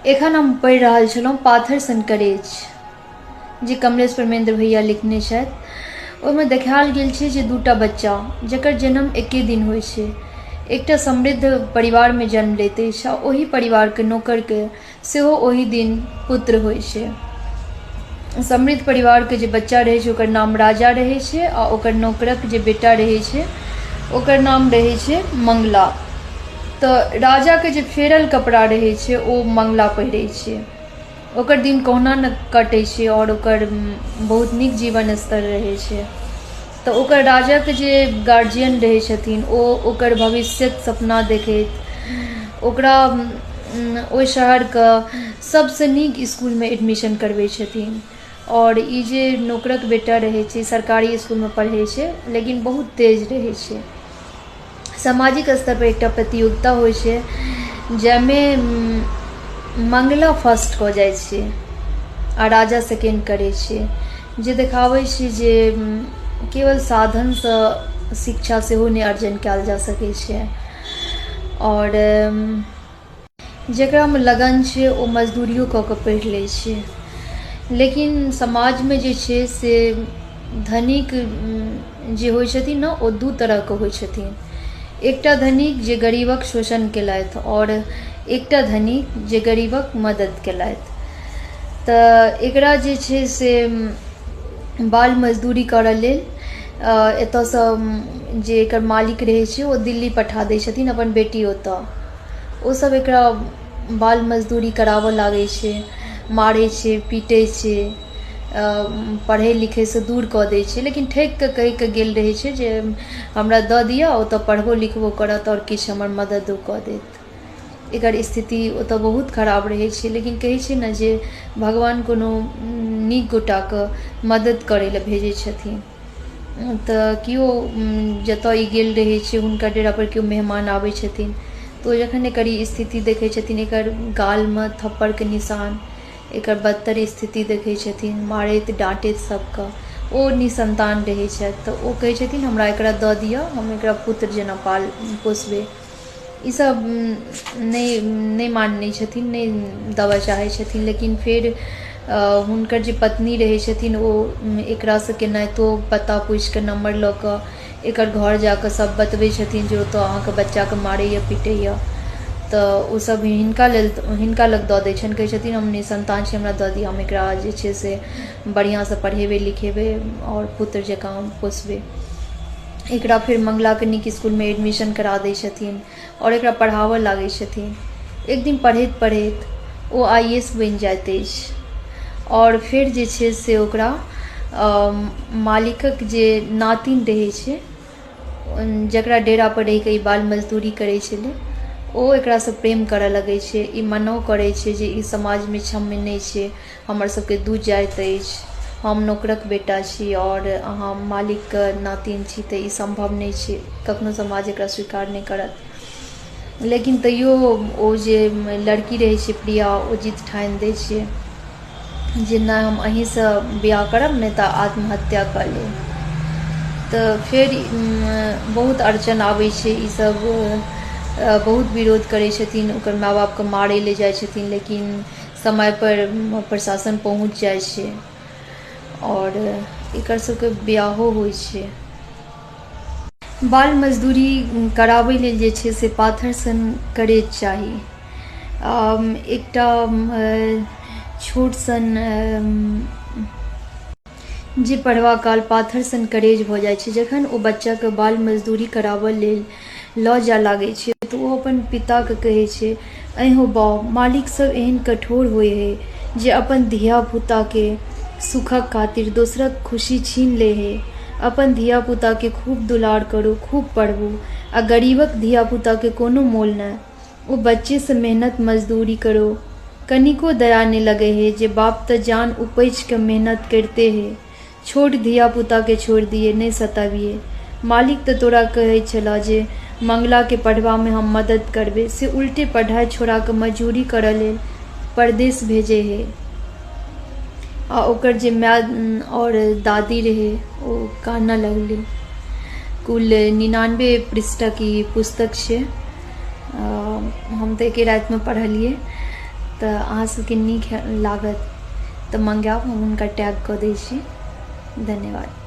एखन हम पढ़ि रहल छलहुँ पाथर सन करेज, जे कमलेश परमेंद्र भैया लिखने छथि। ओहिमे देखायल गेल छै जे दूटा बच्चा जकर जन्म एके दिन होइ छै, एकटा समृद्ध परिवारमे जन्म लैत अछि आ ओही परिवारके नौकरके सेहो ओही दिन पुत्र होइ छै। समृद्ध परिवारके जे बच्चा रहै छै ओकर नाम राजा रहै छै आ ओकर नौकरक जे बेटा रहै छै ओकर नाम रहै छै मंगला। तऽ राजाके जे फेरल कपड़ा रहै छै ओ मंगला पहिरै छै। ओकर दिन कहुना न कटै छै और ओकर बहुत नीक जीवन स्तर रहै छै। तऽ ओकर राजाके जे गार्जियन रहै छथिन ओ ओकर भविष्यक सपना देखैत ओकरा ओहि शहरके सबसँ नीक इसकुलमे एडमिशन करबै छथिन। और ई जे नौकरक बेटा रहै छै सरकारी इसकुलमे पढ़ै छै लेकिन बहुत तेज रहै छै। सामाजिक स्तर पर एकटा प्रतियोगिता होइ छै जाहिमे मंगला फर्स्ट कऽ जाइ छै आ राजा सेकेंड करै छै, जे देखाबै छै जे केवल साधनसँ शिक्षा सेहो नहि अर्जन कयल जा सकै छै। और जेकरामे लगन छै ओ मजदूरियो कऽ कऽ पढ़ि लै छै। लेकिन समाजमे जे छै से धनिक जे होइ छथिन ने ओ दू तरहके होइ छथिन। एकटा धनिक जे गरीबक शोषण केलथि और एकटा धनिक जे गरीबक मदद केलथि। तऽ एकरा जे छै से बाल मजदूरी करऽ लेल एतऽसँ जे एकर मालिक रहै छै ओ दिल्ली पठा दै छथिन अपन बेटी ओतऽ। ओसब एकरा बाल मजदूरी कराबऽ लागै छै, मारै छै, पीटै छै, पढ़ै लिखैसँ दूर कऽ दै छै, लेकिन ठकि कऽ कहि कऽ गेल रहै छै जे हमरा दऽ दिअ ओतऽ पढ़बो लिखबो करत और किछु हमर मददो कऽ देत। एकर स्थिति ओतऽ बहुत खराब रहै छै, लेकिन कहै छै ने जे भगवान कोनो नीक गोटाके मदद करै लए भेजै छथिन। तऽ केओ जतऽ ई गेल रहै छै हुनकर डेरा पर केओ मेहमान आबै छथिन तऽ ओ जखन एकर ई स्थिति देखै छथिन, एकर गालमे थप्पड़के निशान, एकर बदतर स्थिति देखै छथिन, मारैत डाँटैत सबके, ओ निसंतान रहै छथि तऽ ओ कहै छथिन हमरा एकरा दऽ दिअ, हम एकरा पुत्र जेना पोसबै। ईसब नहि मानै छथिन, नहि देबऽ चाहै छथिन, लेकिन फेर हुनकर जे पत्नी रहै छथिन ओ एकरासँ केनाहितो पता पूछिकऽ नम्बर लऽ कऽ एकर घर जाकऽ सब बतबै छथिन जे ओतऽ अहाँके बच्चाके मारैए पीटैए। तऽ ओसब हिनका लग दऽ दै छनि, कहै छथिन हम निसंतान छी, हमरा दऽ दिअ, हम एकरा जे छै से बढ़िआँसँ पढ़ेबै लिखेबै और पुत्र जकाँ हम पोसबै। एकरा फेर मंगलाके नीक इसकुलमे एडमिशन करा दै छथिन और एकरा पढ़ाबऽ लागै छथिन। एक दिन पढ़ैत पढ़ैत ओ IAS बनि जाइत अछि और फेर जे छै से ओकरा मालिकक जे नातिन रहै छै जकरा डेरा पर रहि कऽ ई बाल मजदूरी करै छलै ओ एकरासँ प्रेम करऽ लगै छै। ई मनो करै छै जे ई समाजमे क्षम्य नहि छै, हमर सबके दू जाति अछि, हम नौकरक बेटा छी और अहाँ मालिकके नातिन छी तऽ ई सम्भव नहि छै, कखनो समाज एकरा स्वीकार नहि करत। लेकिन तैयो ओ जे लड़की रहै छै प्रिया ओ जिद ठानि दै छै जे नहि हम अहीँसँ बिआह करब नहि तऽ आत्महत्या कऽ लेब। तऽ फेर बहुत अड़चन आबै छै, ईसब बहुत विरोध करै छथिन, ओकर माय बापके मारै लए जाइ छथिन, लेकिन समयपर प्रशासन पहुँच जाइ छै और एकर सबके बिआहो होइ छै। बाल मजदूरी कराबै लेल जे छै से पाथर सन करेज चाही। एकटा छोट सन जे पढ़बा काल पाथर सन करेज भऽ जाइ छै, जखन ओ बच्चाके बाल मजदूरी कराबऽ लेल लऽ जाए लागै छै तऽ ओ अपन पिताके कहै छै ऐं बाउ मालिक सब एहन कठोर होइ है जे अपन धियापुताके सुखक खातिर दोसरक खुशी छीन लै है। अपन धियापुताके खूब दुलार करू, खूब पढ़बू आ गरीबक धियापुताके कोनो मोल नहि। ओ बच्चेसँ मेहनत मजदूरी करो, कनिको दया नहीं लगे है जे बाप तो जान उपैछ के मेहनत करते है। छोट धियापुताके छोड़ दिए, नहीं सताबिए। मालिक तो तोरा कहै छला जे मंगलाके पढ़बामे हम मदद करबै, से उल्टे पढ़ाई छोड़ा कऽ मजूरी करऽ लेल परदेश भेजे है। आ ओकर जे माय और दादी रहे ओ कानऽ लगली। कुल 99 पृष्ठक ई पुस्तक छै, हम तऽ एके रातिमे पढ़लियै। तऽ अहाँ सबके नीक लागत तऽ मंगाएब, हम हुनका टैग कऽ दै छी। धन्यवाद।